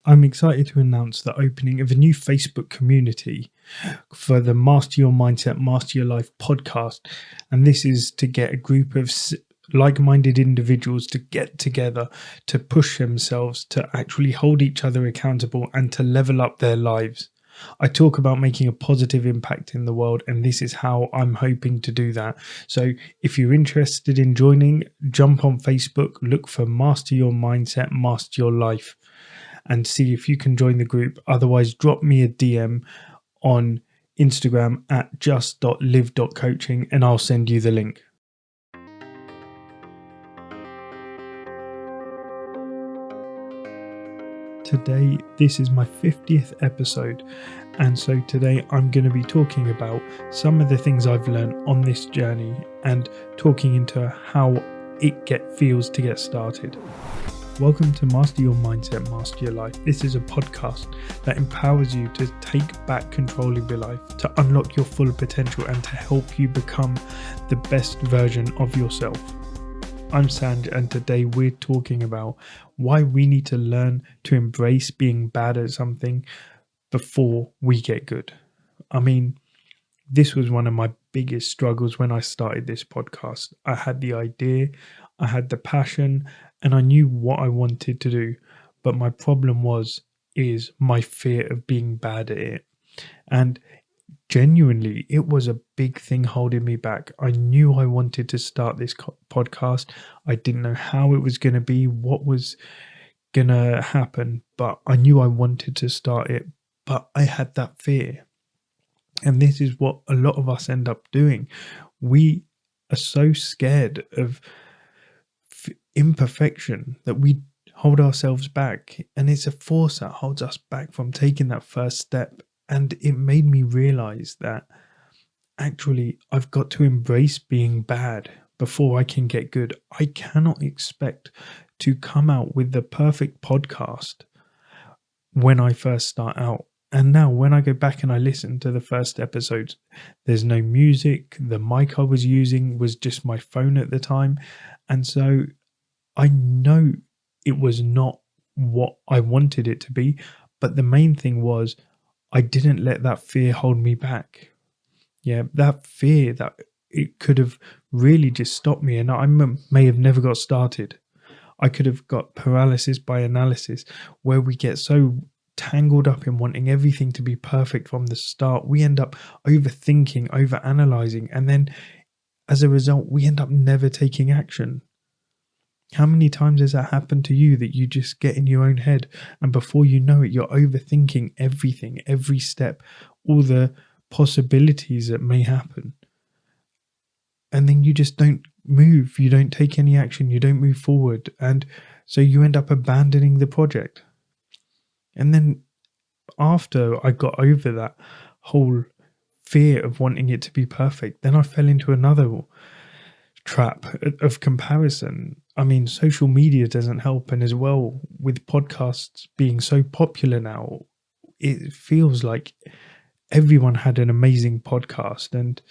I'm excited to announce the opening of a new Facebook community for the Master Your Mindset, Master Your Life podcast. And this is to get a group of like minded individuals to get together, to push themselves, to actually hold each other accountable, and to level up their lives. I talk about making a positive impact in the world, and this is how I'm hoping to do that. So, if you're interested in joining, jump on Facebook, look for Master Your Mindset, Master Your Life, and see if you can join the group. Otherwise, drop me a DM on Instagram at just.live.coaching and I'll send you the link. Today, this is my 50th episode, and so today I'm going to be talking about some of the things I've learned on this journey and talking into how it feels to get started. Welcome to Master Your Mindset, Master Your Life. This is a podcast that empowers you to take back control of your life, to unlock your full potential, and to help you become the best version of yourself. I'm Sanj, and today we're talking about why we need to learn to embrace being bad at something before we get good. I mean, this was one of my biggest struggles when I started this podcast. I had the idea, I had the passion, and I knew what I wanted to do. But my problem is my fear of being bad at it. And genuinely, it was a big thing holding me back. I knew I wanted to start this podcast. I didn't know how it was going to be, what was going to happen, but I knew I wanted to start it. But I had that fear. And this is what a lot of us end up doing. We are so scared of imperfection that we hold ourselves back. And it's a force that holds us back from taking that first step. And it made me realize that actually I've got to embrace being bad before I can get good. I cannot expect to come out with the perfect podcast when I first start out. And now when I go back and I listen to the first episodes, there's no music. The mic I was using was just my phone at the time. And so I know it was not what I wanted it to be. But the main thing was I didn't let that fear hold me back. Yeah, that fear that it could have really just stopped me, and I may have never got started. I could have got paralysis by analysis, where we get so tangled up in wanting everything to be perfect from the start. We end up overthinking, overanalyzing, and then as a result, we end up never taking action. How many times has that happened to you that you just get in your own head and before you know it, you're overthinking everything, every step, all the possibilities that may happen. And then you just don't move, you don't take any action, you don't move forward. And so you end up abandoning the project. And then after I got over that whole fear of wanting it to be perfect, then I fell into another trap of comparison. I mean, social media doesn't help. And as well, with podcasts being so popular now, it feels like everyone had an amazing podcast. And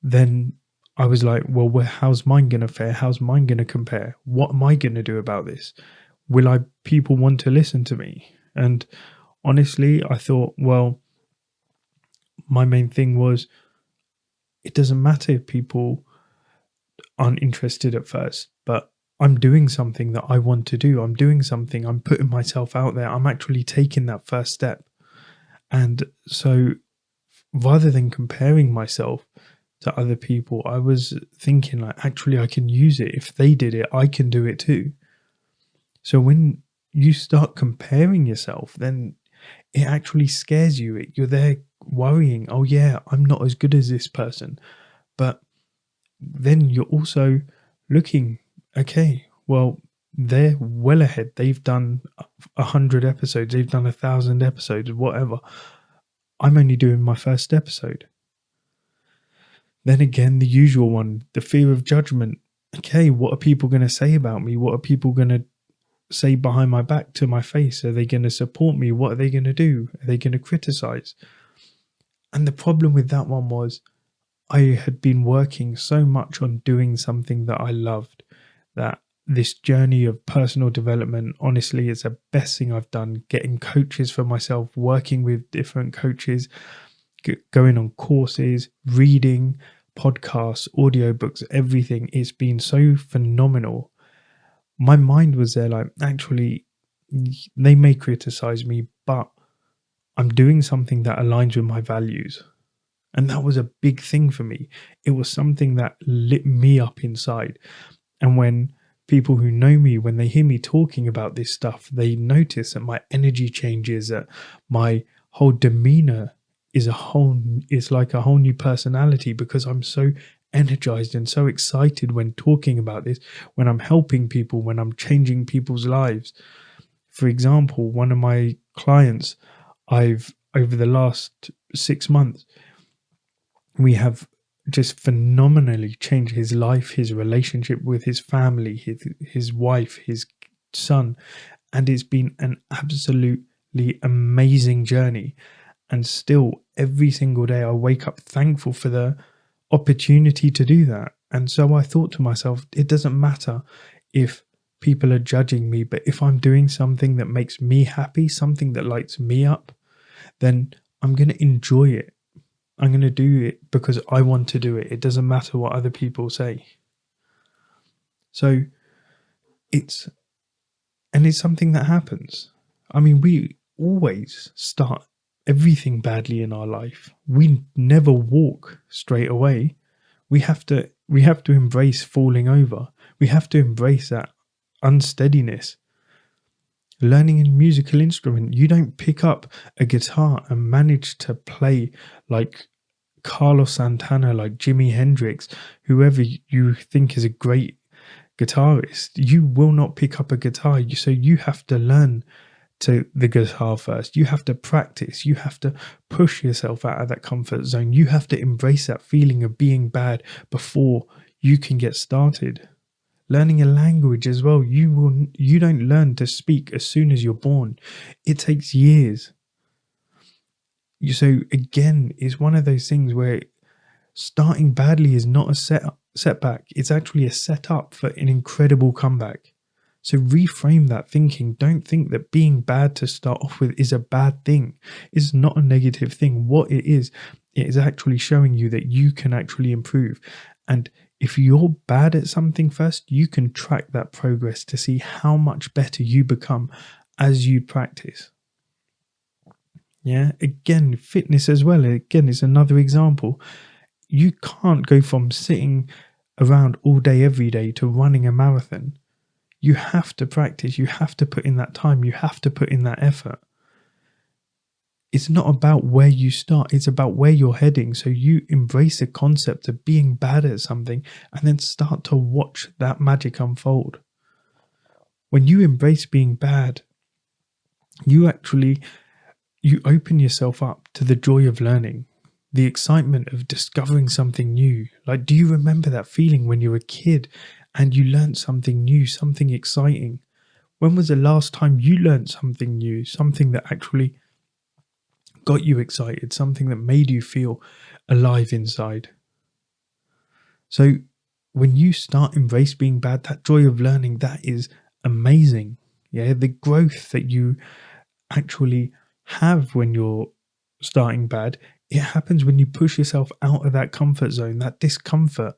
then I was like, well, how's mine going to fare? How's mine going to compare? What am I going to do about this? Will people want to listen to me? And honestly, I thought, well, my main thing was, it doesn't matter if people aren't interested at first, but I'm doing something that I want to do. I'm doing something. I'm putting myself out there. I'm actually taking that first step. And so rather than comparing myself to other people, I was thinking like, actually, I can use it. If they did it, I can do it too. So when you start comparing yourself, then it actually scares you. You're there worrying, oh yeah, I'm not as good as this person. But then you're also looking, okay, well, they're well ahead. They've done 100 episodes. They've done 1,000 episodes, whatever. I'm only doing my first episode. Then again, the usual one, the fear of judgment. Okay, what are people going to say about me? What are people going to say behind my back to my face? Are they going to support me? What are they going to do? Are they going to criticize? And the problem with that one was I had been working so much on doing something that I loved that this journey of personal development, honestly, it's the best thing I've done. Getting coaches for myself, working with different coaches, going on courses, reading podcasts, audiobooks, everything. It's been so phenomenal. My mind was there like, actually, they may criticize me, but I'm doing something that aligns with my values. And that was a big thing for me. It was something that lit me up inside. And when people who know me, when they hear me talking about this stuff, they notice that my energy changes, that my whole demeanor is like a whole new personality, because I'm so energized and so excited when talking about this, when I'm helping people, when I'm changing people's lives. For example, one of my clients, I've over the last 6 months, we have just phenomenally changed his life, his relationship with his family, his wife, his son. And it's been an absolutely amazing journey. And still, every single day, I wake up thankful for the opportunity to do that. And so I thought to myself, it doesn't matter if people are judging me, but if I'm doing something that makes me happy, something that lights me up, then I'm going to enjoy it. I'm going to do it because I want to do it. It doesn't matter what other people say. So it's something that happens. I mean, we always start everything badly in our life. We never walk straight away. We have to embrace falling over. We have to embrace that unsteadiness. Learning a musical instrument, you don't pick up a guitar and manage to play like Carlos Santana, like Jimi Hendrix, whoever you think is a great guitarist. You will not pick up a guitar. So you have to learn to the guitar first. You have to practice. You have to push yourself out of that comfort zone. You have to embrace that feeling of being bad before you can get started. Learning a language as well. You don't learn to speak as soon as you're born. It takes years. So again, it's one of those things where starting badly is not a setback. It's actually a setup for an incredible comeback. So reframe that thinking. Don't think that being bad to start off with is a bad thing. It's not a negative thing. What it is actually showing you that you can actually improve. And if you're bad at something first, you can track that progress to see how much better you become as you practice. Yeah, again, fitness as well. Again, it's another example. You can't go from sitting around all day, every day to running a marathon. You have to practice. You have to put in that time. You have to put in that effort. It's not about where you start. It's about where you're heading. So you embrace the concept of being bad at something and then start to watch that magic unfold. When you embrace being bad, you open yourself up to the joy of learning, the excitement of discovering something new. Like, do you remember that feeling when you were a kid and you learned something new, something exciting? When was the last time you learned something new, something that actually got you excited, something that made you feel alive inside? So when you embrace being bad, that joy of learning, that is amazing. Yeah, the growth that you actually have when you're starting bad, it happens when you push yourself out of that comfort zone, that discomfort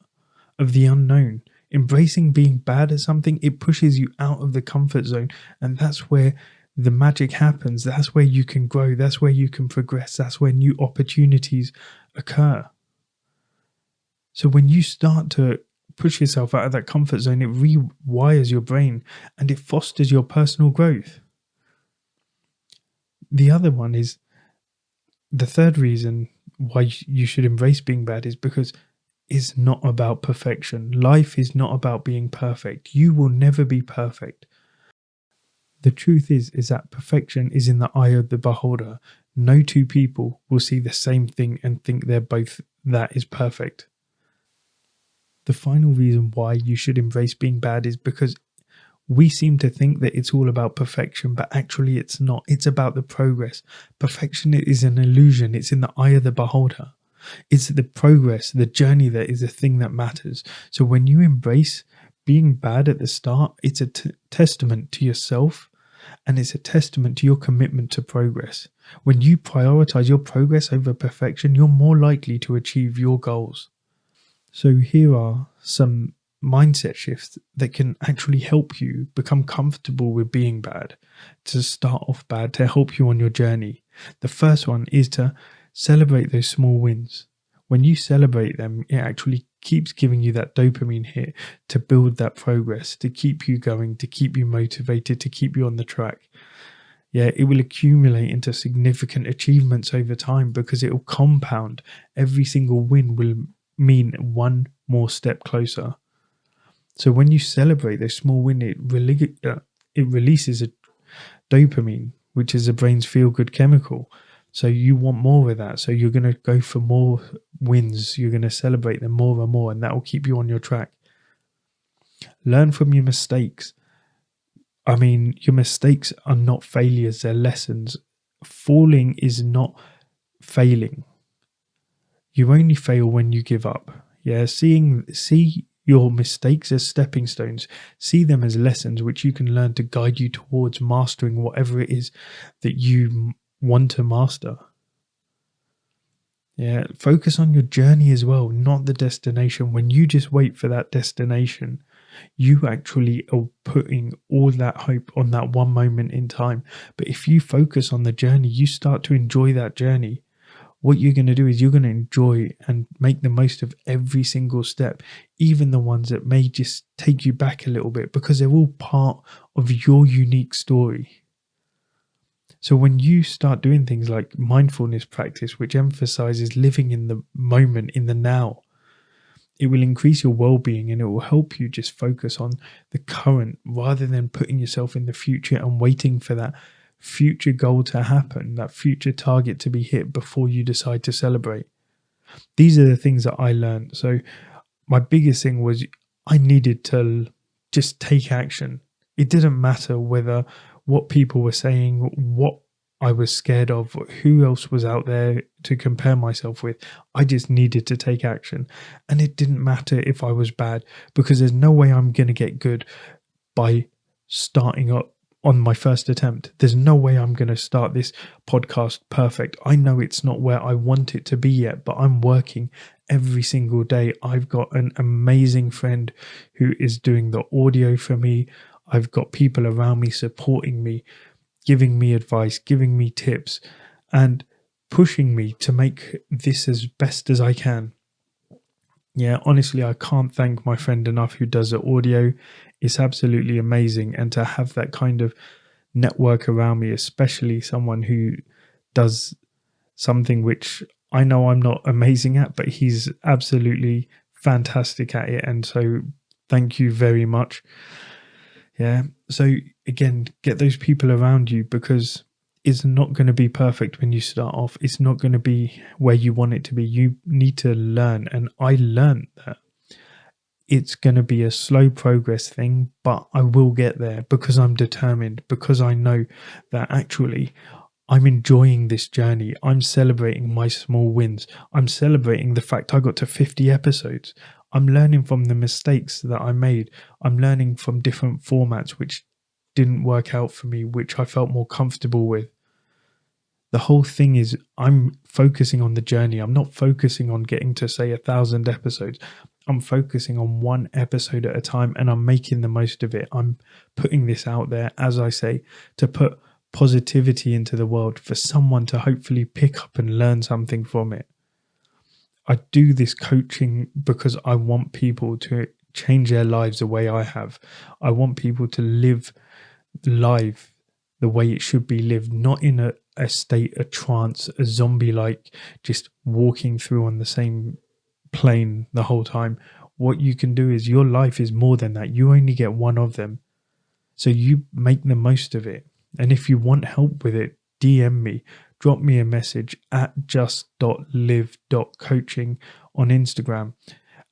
of the unknown. Embracing being bad at something, it pushes you out of the comfort zone, and that's where the magic happens. That's where you can grow. That's where you can progress. That's where new opportunities occur. So when you start to push yourself out of that comfort zone, it rewires your brain and it fosters your personal growth. The other one is, the third reason why you should embrace being bad is because it's not about perfection. Life is not about being perfect. You will never be perfect. The truth is that perfection is in the eye of the beholder. No two people will see the same thing and think that is perfect. The final reason why you should embrace being bad is because we seem to think that it's all about perfection, but actually it's not. It's about the progress. Perfection is an illusion. It's in the eye of the beholder. It's the progress, the journey that is the thing that matters. So when you embrace being bad at the start, it's a testament to yourself, and it's a testament to your commitment to progress. When you prioritize your progress over perfection, you're more likely to achieve your goals. So here are some mindset shifts that can actually help you become comfortable with being bad, to start off bad, to help you on your journey. The first one is to celebrate those small wins. When you celebrate them, it actually keeps giving you that dopamine hit to build that progress, to keep you going, to keep you motivated, to keep you on the track. Yeah, it will accumulate into significant achievements over time because it will compound. Every single win will mean one more step closer. So when you celebrate those small wins, it releases a dopamine, which is the brain's feel-good chemical. So you want more of that. So you're going to go for more wins. You're going to celebrate them more and more, and that will keep you on your track. Learn from your mistakes. I mean, your mistakes are not failures, they're lessons. Falling is not failing. You only fail when you give up. Yeah, see your mistakes as stepping stones. See them as lessons which you can learn to guide you towards mastering whatever it is that you want to master. Yeah, focus on your journey as well, not the destination. When you just wait for that destination, you actually are putting all that hope on that one moment in time. But if you focus on the journey, you start to enjoy that journey. What you're going to do is you're going to enjoy and make the most of every single step, even the ones that may just take you back a little bit, because they're all part of your unique story. So when you start doing things like mindfulness practice, which emphasizes living in the moment, in the now, it will increase your well-being and it will help you just focus on the current rather than putting yourself in the future and waiting for that future goal to happen, that future target to be hit before you decide to celebrate. These are the things that I learned. So my biggest thing was I needed to just take action. It didn't matter what people were saying, what I was scared of, who else was out there to compare myself with. I just needed to take action. And it didn't matter if I was bad, because there's no way I'm going to get good by starting up on my first attempt. There's no way I'm going to start this podcast perfect. I know it's not where I want it to be yet, but I'm working every single day. I've got an amazing friend who is doing the audio for me. I've got people around me supporting me, giving me advice, giving me tips, and pushing me to make this as best as I can. Yeah, honestly, I can't thank my friend enough who does the audio. It's absolutely amazing. And to have that kind of network around me, especially someone who does something which I know I'm not amazing at, but he's absolutely fantastic at it. And so thank you very much. Yeah. So again, get those people around you, because it's not going to be perfect when you start off. It's not going to be where you want it to be. You need to learn. And I learned that it's going to be a slow progress thing, but I will get there because I'm determined, because I know that actually I'm enjoying this journey. I'm celebrating my small wins. I'm celebrating the fact I got to 50 episodes. I'm learning from the mistakes that I made. I'm learning from different formats which didn't work out for me, which I felt more comfortable with. The whole thing is I'm focusing on the journey. I'm not focusing on getting to, say, 1,000 episodes. I'm focusing on one episode at a time, and I'm making the most of it. I'm putting this out there, as I say, to put positivity into the world for someone to hopefully pick up and learn something from it. I do this coaching because I want people to change their lives the way I have. I want people to live life the way it should be lived, not in a state of trance, a zombie-like, just walking through on the same plane the whole time. What you can do is, your life is more than that. You only get one of them. So you make the most of it. And if you want help with it, DM me, drop me a message at just.live.coaching on Instagram,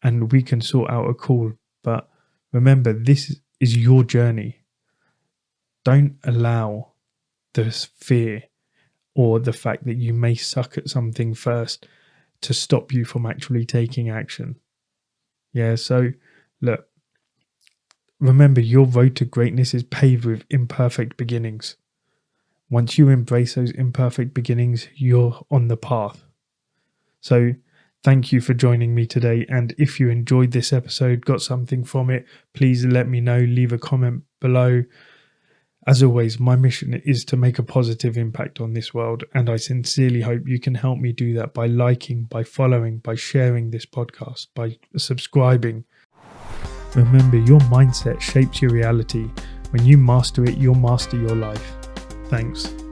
and we can sort out a call. But remember, this is your journey. Don't allow this fear or the fact that you may suck at something first to stop you from actually taking action. Yeah, so look, remember, your road to greatness is paved with imperfect beginnings. Once you embrace those imperfect beginnings, you're on the path. So thank you for joining me today. And if you enjoyed this episode, got something from it, please let me know. Leave a comment below. As always, my mission is to make a positive impact on this world, and I sincerely hope you can help me do that by liking, by following, by sharing this podcast, by subscribing. Remember, your mindset shapes your reality. When you master it, you'll master your life. Thanks.